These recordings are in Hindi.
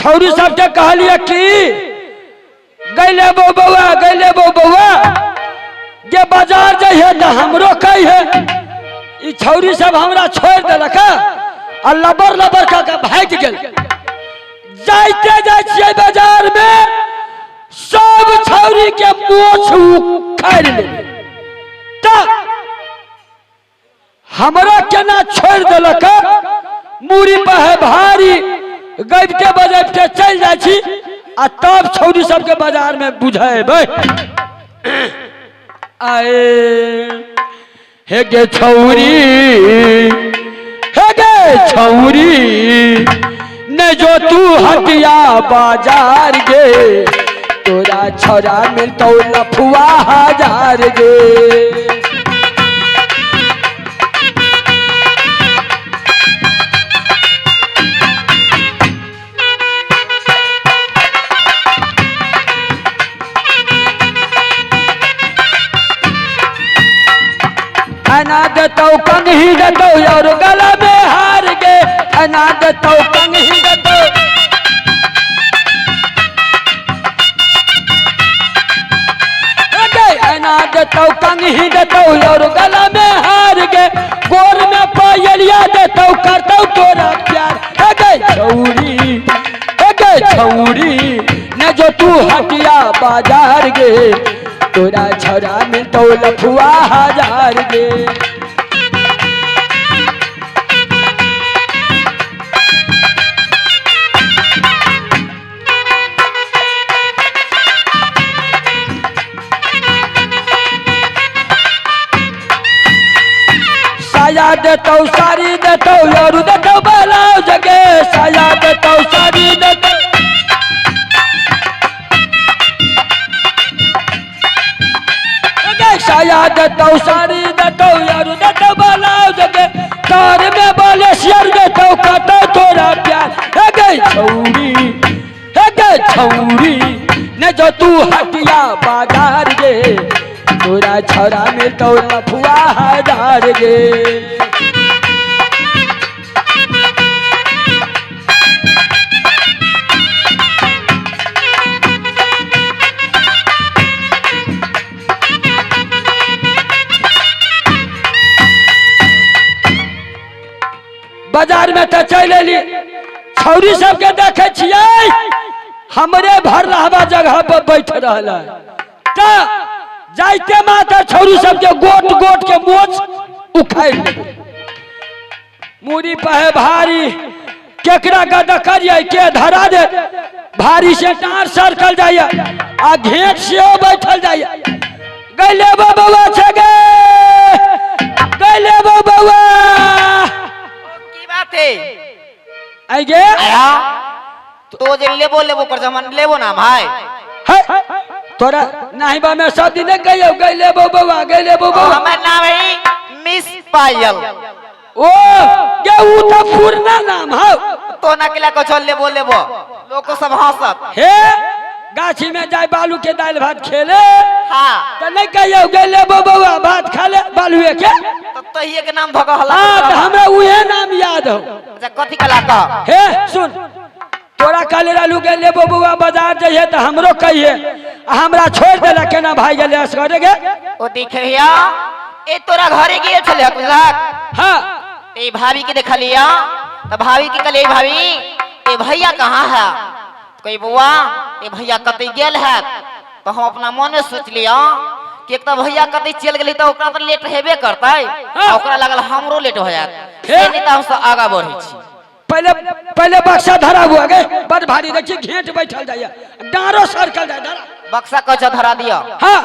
छौरी सबके कहलिए कि गैले बउआ जे बाजार जाइए तो हमरो कही है। छौरी सब हमरा छोड़ दिलक और लबर लबर का भाग गेल। जाते जाइए बाजार में सब छौरी के मोछ उखाड़ ले हमरा केना छोड़ दिलक। मूड़ी पर है भारी गबते बजबते चल जाई आ तब छौरी सबके बाजार में बुझेबै। आए हे गे छौरी न जो तू हटिया बाजार गे तोरा छोरा मिलतो लफुआ हजार गे। अनाद तो कंघी दतो और गला में हार गे। अनाद तो कंघी दतो अनाद तो कंघी दतो और गला में हार गे। गोर में पायलिया दतो करतो तोरा प्यार। छौरी न जो तू हटिया बाजार गे तोरा छोरा मिलतो लफुआ हजार गे। साया देतो साड़ी देतो और देतो ब्लाउज गे। साया देतो साड़ी देतो साया देतो साड़ी देतो यार देतो ब्लाउज गे। तार में बोले शेर देतो कतो तोरा प्यार। हे गे छौरी न जो तू हटिया बाजार गे तोरा छोरा मिलतो लफुआ हजार गे। बाजार में तो चल ली छौरी सबके देखे छियै हमरे भर रहबा जगह पर बैठ रहा जाते माता छौरी सबके गोट गोट के मोछ उखाड़ ले। मूड़ी पर है भारी केकरा गदा करिए के धरा दे भारी से टार सरकल जाइए आ घेट से बैठल जाइए। गैले बउआ छे गे गैले बउआ आई गे तो जे लेबो कर जमान लेबो ना भाई तोरा नाही बा में सब दिन गयो गइले बउवा हमर नाम है मिस पायल। ओ ये उ तो पूर्ण नाम है तो ना केला को छोड़ लेबो लोग को सब हंसत हे गाछी में जाय बालू के दाल भात खेले। हां त नहीं कहियो गइले बउवा भात खाले बालूए के तो ये के नाम धक हल्ला। हां त हमरा उहे नाम याद हो। अच्छा कथि कला कह हे सुन तोरा काले रालू के ले बउवा बाजार जाइए तो हमरो कहिए हमरा छोड़ देला केना भाई गेले असगरे गे। ओ देखिया ए तोरा घरे गेल छले हकलाक। हां ए भाभी के देखलिया त भाभी के कहले भाभी ए भैया कहां है। कोई बुआ ए भैया कतई गेल है तो हम अपना मन में सोच लिया कि एक तो भैया कतई चल गेली तो ओकरा त लेट हेबे करतै ओकरा लागल हमरो लेट हो जात एनी त हम सब आगा बढ़ी छी। पहले बक्सा धरा हुआ गे बड़ भारी देखी घेट बैठल जाइए डारो सरकल जाए धरा बक्सा कछ धरा दिया। हां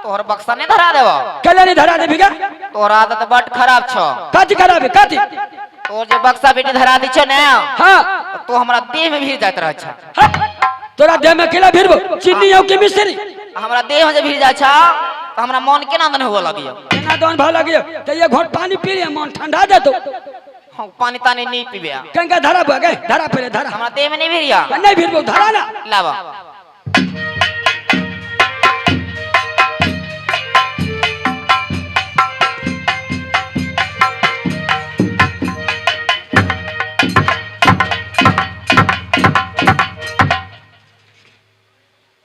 तोहर बक्सा नहीं धरा देबो केले नहीं धरा देबी गे तोहर आदत बड़ खराब छ। कथि खराब है कथि तोर जे बक्सा बेटी धरा दी छ ना हां तो हमरा देह में भीड़ जात रह छ। तोरा देह में केला भीड़बो चिन्नी हो के मिस्त्री हमरा देह में जे भीड़ जा छ तो हमरा मन केना दन हुआ लगियो केना दन भ लगियो त ये घोट पानी पी ले मन ठंडा देतो। हम पानी तानी नहीं पीबे कंगा धरा बुआ गे धरा पहले धरा हमरा देह में नहीं भीड़िया नहीं भीड़बो धरा ना लावा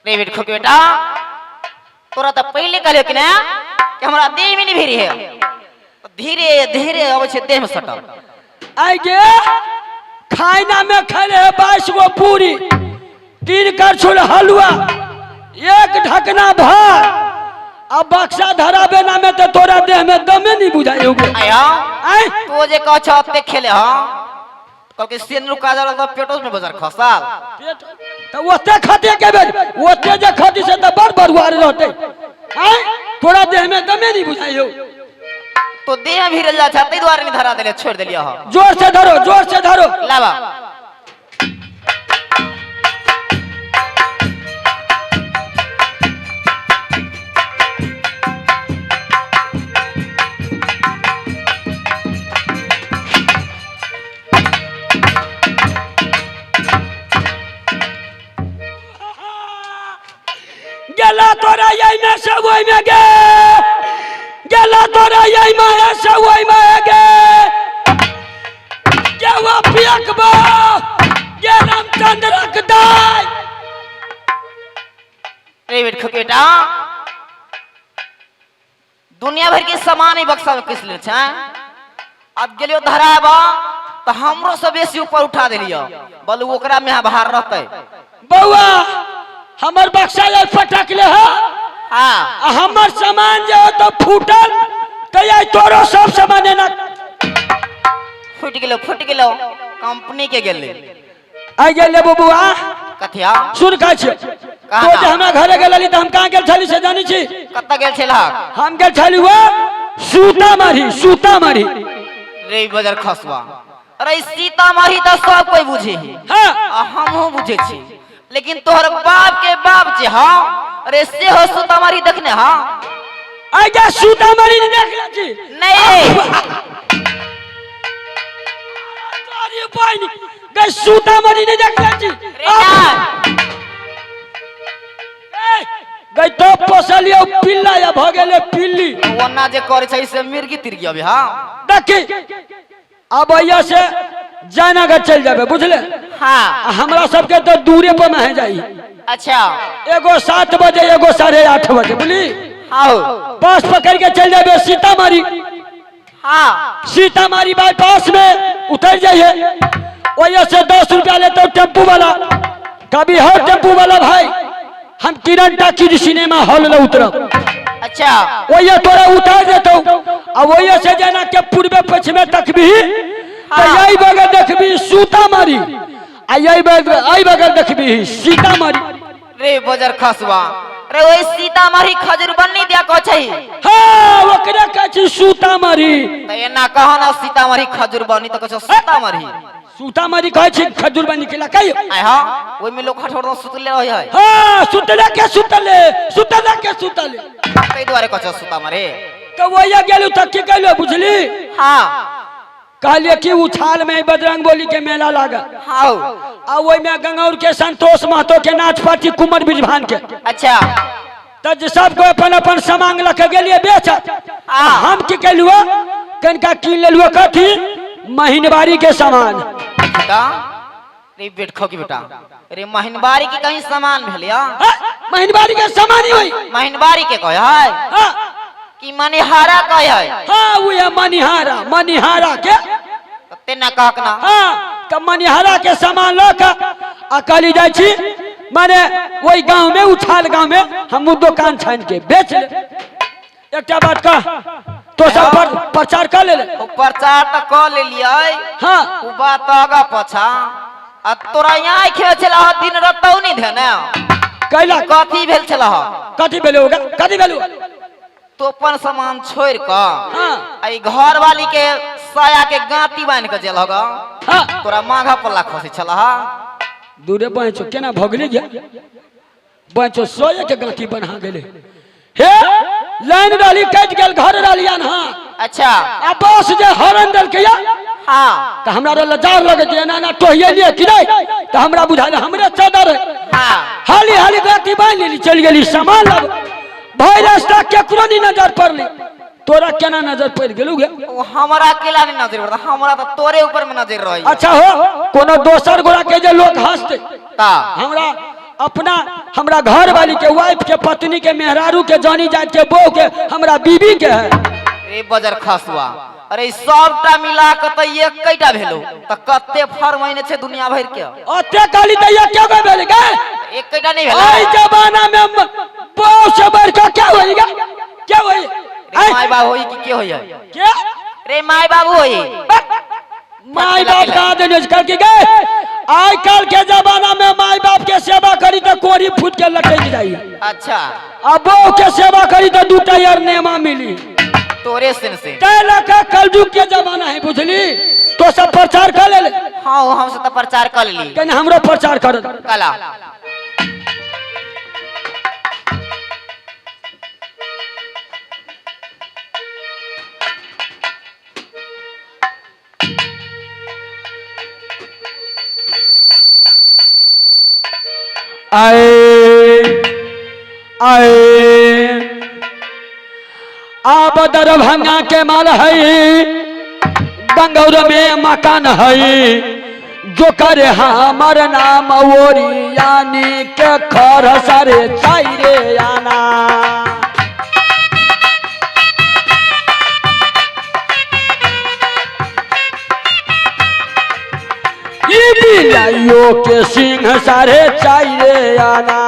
रे बेट खोके बेटा तोरा तो पहले कहले कि ना कि हमरा देह में नहीं भेरी है धीरे धीरे अब छे देह में सटल आई गे खाना में खड़े 22 गो पूरी 3 करछुल हलवा 1 ढकना भात अब बक्सा धराबे ना में तो तोरा देह में दमे नहीं बुझाई होगे आया आई तो जे कह छ ओते खेले ह कल के सेन रुका जा तो पेटो में बाजार खसाल तो ओते खाते के बेर ओते जे खाती से तो बड़ बरुआर रहते आई तोरा देह में दमे नहीं बुझाई हो तो देह भी रल जा तै द्वारे नहीं धरा देले छोड़ देलिया ह जोर से धरो लावा गेला तोरा यही में से वही में गे गेला तोरा यही में से वही में गे के वो पियकबो के रामचंद्र रख दाई रे बेट खोकेटा दुनिया भर के सामान ही बक्सा में किस ले छ अब गेलियो धराबा तो हमरो से बेसी ऊपर उठा देलियो बोल ओकरा में बाहर रहते बउआ हमर बक्सा ले फटक ले है हां हमर सामान जे हो तो फूटल कहिया तोरो सब सामान ना फुट गेलो कंपनी के गेले आ गेले बबुआ कथिया सुन का छे तो जे हमरा घरे गेलली त हम कहां गेल छली से जानि छी कत्ता गेल छला हम गेल छली वो सीतामढ़ी रे बजर खसवा अरे सीतामढ़ी त सब कोई बुझे है हां हमहु बुझे छी लेकिन तोहर बाप के बाप जे हां अरे से हो सीतामढ़ी देखने हां आ जा सीतामढ़ी नहीं देख छी नहीं अरे पानी गई सीतामढ़ी नहीं देख छी गई तो पोसलियो पिल्ला या भ गेले पिल्ली ओना जे करे छै से मिर्गी तिरगी अबे हां देखी अब आइया से जयनगर चल जाबे बुझले हां हमरा सबके तो दूरे पर में जाई अच्छा एगो 7 बजे एगो 8:30 बजे बुझली हां बस पकड़ के चल जाबे सीतामढ़ी हां सीतामढ़ी बाईपास में उतर जाइए ओया से 10 रुपया लेते टेम्पू वाला कभी हर टेम्पू वाला भाई हम किरण टाकी सिनेमा हॉल में उतरब अच्छा ओया तोरा उतार देतो अब ओया से जाना के पूर्वे पश्चिमे तकबी तो यही बगल देखबी सीतामढ़ी आ यही बगल देखबी सीतामढ़ी रे बजर खसवा रे ओई सीतामढ़ी खजूर बन्नी दिया को छै हां ओकरे कहै छी सीतामढ़ी त एना कह ना सीतामढ़ी खजूर बन्नी त कहै सीतामढ़ी सीतामढ़ी कहै छी खजूर बन्नी के लकाई आय हां ओइ में लोग खठोर सुतले रहै है हां सुतले के सुतले तै द्वारे कहै सीतामढ़ी तो वही गेलू तक की कहलो बुझली हां कहलिए कि उछाल में बजरंग बोली के मेला लागल हां आ ओइ में गंगौर के संतोष महतो के नाच पार्टी कुंवर बिजभान के अच्छा त सब को अपन अपन सामान लके गेलिए बेच हम की कहलुआ कनका कीन लेलुआ कथी महीनबारी के सामान बेटा रे बेट खो की बेटा रे महीनबारी के कहीं सामान भेलिया महीनबारी के सामान ही होई महीनबारी के कहै है हां कि मनिहारा कहै है हां वो है मनिहारा के तेना कहक ना हां त मनिहारा के सामान लक अकली जाय छी माने वही गांव में उछाल गांव में हम दुकान छान के बेच ले एकटा बात कह तो सब पर प्रचार कर ले प्रचार त क ले लियै हां उ बात आगा पछा आ तोरा यहाँ खेल छला दिन रतौ नहीं धेने कैला कथी भेल छला कथी भेलो होगा कथी भेलो तो अपन सामान छोड़ क हां आई घर वाली के साया के गांटी बांध के जेल होगा हां तोरा मांगा पल्ला खसे छला दूरे पहुंचो केना भगले गया बचो सोए के गांठी बना गेले हे लाइन डाली कट गेल घर डालिया ना अच्छा आ बस जे हरन दल के हां त हमरा लजार लगे जे ना ना टोहिए लिए कि नहीं त हमरा बुझाल हमरे चादर हां हाली गांठी बांध लेली चल गेली सामान लब भाई रास्ता केकरो नहीं नजर पड़ली तोरा केना नजर पड़ गेलू गे ओ हमरा केला नहीं नजर पड़ता हमरा तो तोरे ऊपर में नजर रही अच्छा हो कोनो दोसर गोरा के जे लोग हंसते ता हमरा अपना हमरा घर वाली के वाइफ के पत्नी के मेहरारू के जानी जात के बहू के हमरा बीबी के है। ए बजर खसुआ, अरे सबटा मिला के त एक कैटा भेलो त कते फर महीने छे दुनिया भर के ओते काली दैया क्या गो भेल गे? एक कैटा नहीं भेला। आई जमाना में बहू से बढ़ के क्या होइगा? क्या होई? रे माय बाप होई कि के होई है? क्या रे माय बाबू होई? माय बाप का देने करके गए। आज कल के जमाना में माय बाप के सेवा करी तो कोरी फूट के लटक जाई। अच्छा, अब बहू के सेवा करी तो दूटा यार नेमा मिली तोरे सिन से। तेला का कलयुग के जमाना है बुझली, तो सब प्रचार कर ले। हां हम से तो प्रचार कर ली, कने हमरो प्रचार कर कला। आए आए अब दरभंगा के माल है, गंगौर में मकान है, जो करे हमार नाम ओरियानी के खर सारे चाइरे आना। बिलाइयों के सिंह सारे चाइरे आना।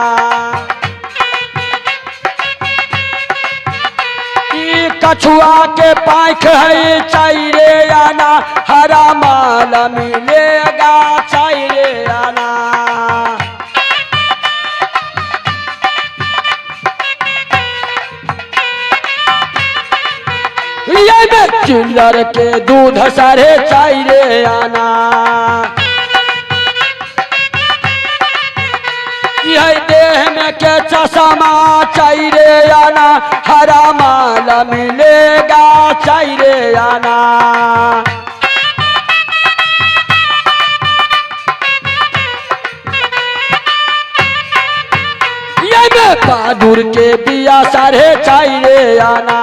कछुआ के पाँख है चाइरे आना, हरा माल मिलेगा चाइरे आना। ये में चिल्लर के दूध सारे चाइरे आना। यह देह में के चश्मा चाइरे आना, हरा माल मिलेगा चाइरे आना। ये में बहादुर के बिया सारे चाइरे आना।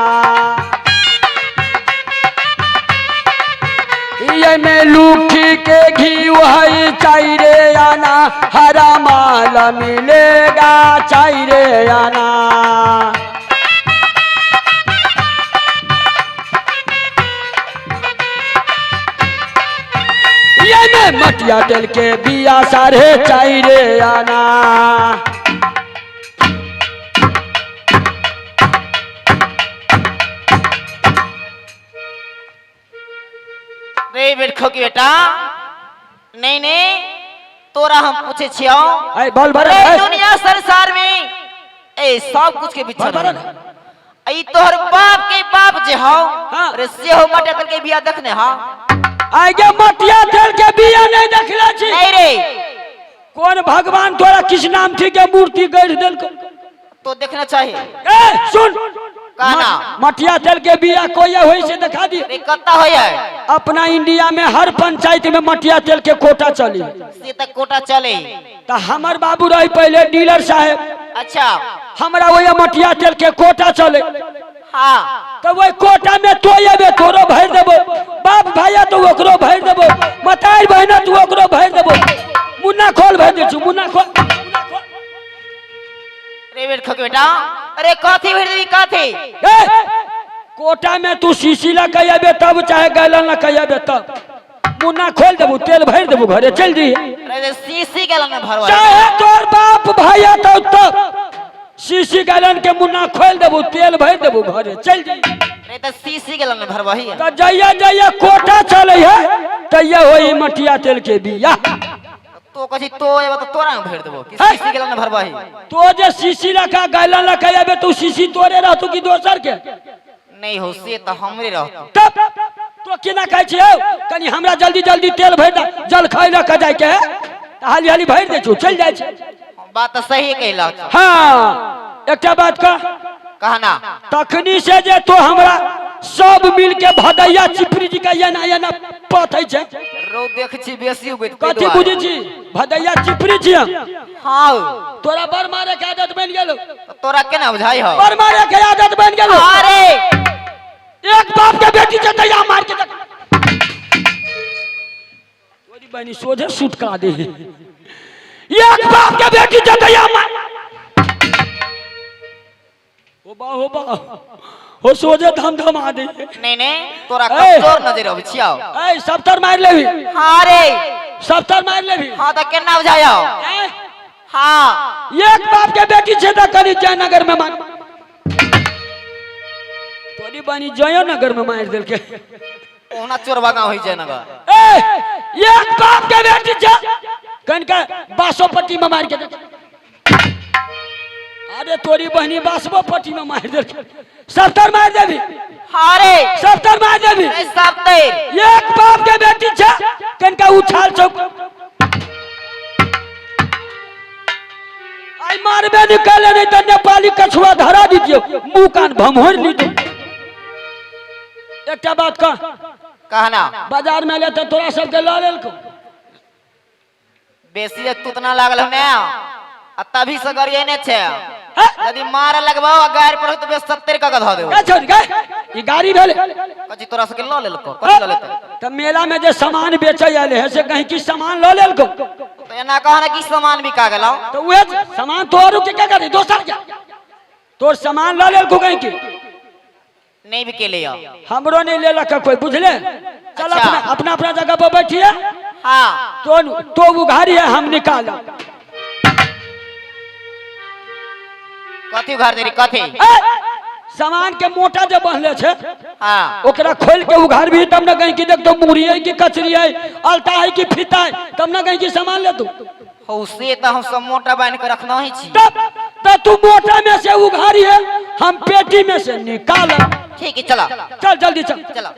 ये में लूखी के घी वही चाइरे आना, हरा माल मिलेगा चाइरे आना। ये में मटिया तेल के बिया सारे चाइरे आना। रे बेटखो की बेटा, नहीं नहीं तोरा हम पूछे छियो। आई बोल भर अरे दुनिया संसार में ए सब कुछ के बिछड़ आई तोहर बाप के बाप जे हो। हाँ। अरे से हो मटे तल के बिया देखने हा। आगे मटिया तेल के बिया नहीं देखला छी। नहीं रे, कौन भगवान तोरा किस नाम थी के मूर्ति गढ़ देल तो देखना चाहिए। ए सुन कहना मटिया तेल के बिया कोई होई से दिखा दी। रे कत्ता होय है? अपना इंडिया में हर पंचायत में मटिया तेल के कोटा चली। से तक कोटा चले। तो हमार बाबू रही पहले डीलर साहब। अच्छा, हमरा वही मटिया तेल के कोटा चले। हाँ तो वही कोटा में तो ये बे तोरो भर देबो, बाप भैया तो ओकरो भर देबो, मतार बहना तू ओकरो भर देबो। मुन्ना खोल भर दे छु, मुन्ना खोल। रे बेट खके बेटा, अरे काथी भर देबी काथी? कोटा में तू शीशी ला कहिबे तब, चाहे गैलन ला कहिबे तब। मुन्ना खोल देबू, तेल भर देबू, घरे चल दी। अरे सीसी गैलन में भरवा। चाहे तोर बाप भैया तो तब शीशी गैलन के मुन्ना खोल देबू, तेल भर देबू, घरे चल दी। अरे तो सीसी गैलन में भरवा ही है। तो जइया जइया कोटा चले है तइया होई मटिया तेल के बिया। तो कथी तो एबा तो तोरा में भर देबो कि सीसी गैलन में भरवा ही? तो जे शीशी लखा गैलन ला कहिबे तू शीशी तोरे रहतू कि दोसर के? नहीं हो से तो हमरे रहतो। तब तो केना कहै छी हो, कनी हमरा जल्दी जल्दी तेल भर दे, जल खाइ ला क जाय के है, हाली हाली भर दे छु, चल जाय छै। बात तो सही कहला। हां एकटा बात का कहना तखनी से जे तो हमरा सब मिल के भदैया चिपरी जी का एना एना पथै छै। रो देख छी बेसी उबैत कथी बुझी छी? भदैया चिपरी छी हम। हां तोरा बर मारे के आदत बन गेलो। तोरा केना बुझाई हो? बर मारे के आदत बन गेलो। अरे एक बाप के बेटी के दैया मार के तक तोरी बहनी सोझे सुटका दे। एक बाप के बेटी जतैया हो बा हो सोजे धम धम आ दे। नहीं नहीं तोरा कमजोर नजर अब छियाओ। ए सप्तर मार लेबी। हां रे सप्तर मार लेबी। हां त केना बुझायो। हां एक बाप के बेटी छे त कनी जयनगर में मार तोरी बनी जयनगर में मार देल के ओना चोरबा गांव होई जयनगर। ए एक बाप के बेटी छे कनका बासोपट्टी में मार के दे। अरे तोरी बहनी बासोपट्टी में मार दे। सप्तर मार देबी। हां रे सप्तर मार देबी। ए सप्तर एक बाप के बेटी छे कनका उछाल चौक आई मारबे निकले नहीं तो नेपाली कछुआ धरा दीजिए मुंह कान भमोर ली तो। एक बात कहना बाजार में ले तो तोरा सबके ला लेल को बेसी तुतना लागल हो ना आ तभी से गरिए ने छे। यदि मार लगबाओ गाड़ी पर तो 70 का ध देबो। का छोड़ गए ई गाड़ी भेले कजी तोरा से ल लेल को कथि ल लेते त मेला में जे सामान बेचे आले है से कहीं की सामान ल लेल को तो एना कहना कि सामान बिका गेलो तो वे सामान तोरू के क्या करे दोसर क्या तोर सामान ल लेल को कहीं की नहीं बिके लियो। हमरो नहीं ले लका कोई बुझले। चल अच्छा। अपना अपना जगह पर बैठिए। हां तो उघारी है हम निकाल कथि उघार देरी कथि सामान के मोटा जो बहले छे हां ओकरा खोल के उघार भी तब न कहीं की देख तो मुड़ी है कि कचरी है अलता है कि फीता है तब न कहीं की सामान ले तू हो से त हम सब मोटा बांध के रखना ही छी। तब तू मोटा में से उघारी है हम पेटी में से निकाल। ठीक है चलो चल जल्दी चल चलो।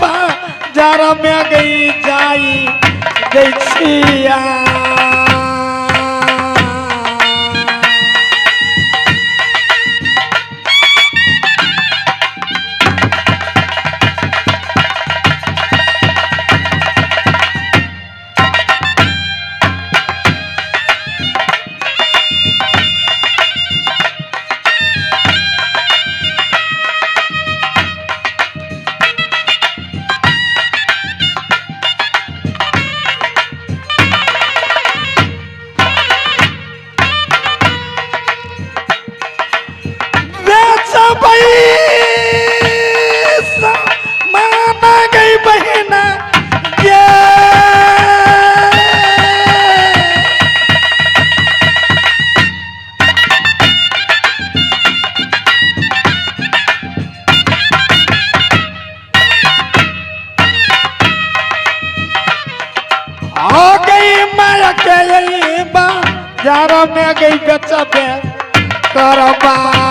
बाजार में गई जाई गईछिया माना गई बहना आ गई माया के बाजार में गई बेचबे करबा